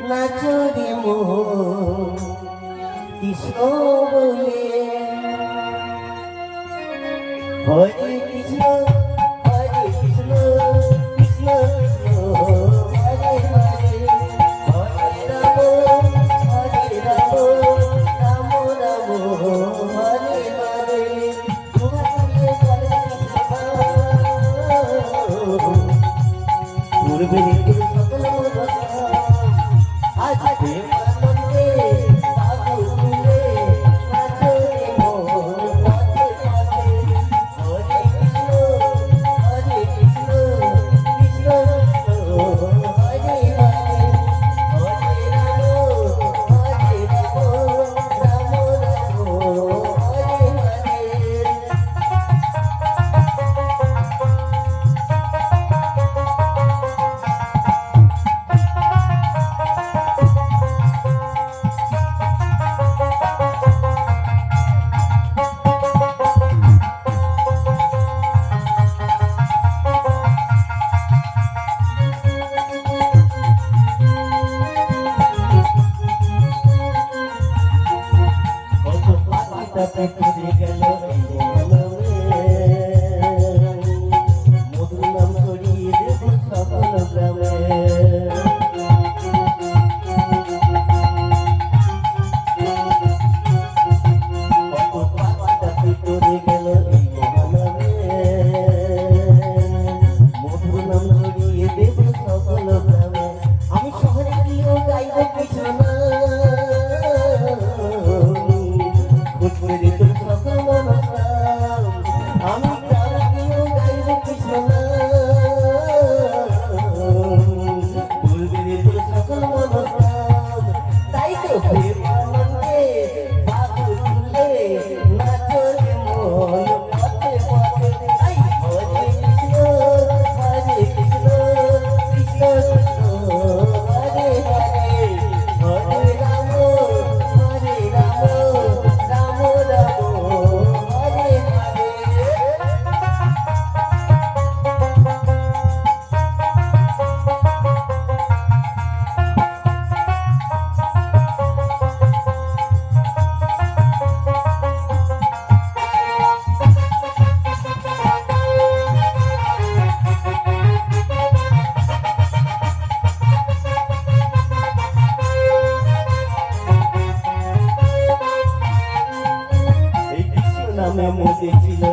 নাচরে মোহন কৃষ্ণ বলে হরে কৃষ্ণ হরে কৃষ্ণ কৃষ্ণ কৃষ্ণ হরে হরে হরে রাম রাম রাম হরে হরে পূর্বে সকল আজ প্রেমানন্দে বাবু তুলে নাচরে মোহন পথে পথে হরে কৃষ্ণ কৃষ্ণ কৃষ্ণ হরে হরে হরে রাম রাম রাম হরে হরে পুরে গেল মধুর নাম ছড়িয়ে দেব সকল গ্রামে পুরে গেল মধুর নাম ছড়িয়ে দেব সকল গ্রামে আমি শহরে গিয়েও গাইব কৃষ্ণ আমি তারকেও গাইব কৃষ্ণ বলবে তোর সকল মনস্কাম তাই তো প্রেমানন্দে বাবু তুলে নাচরে মোহন পথে পথে হরে কৃষ্ণ কৃষ্ণ কৃষ্ণ হরে হরে হরে রাম রাম রাম হরে হরে নামে মজে ছিল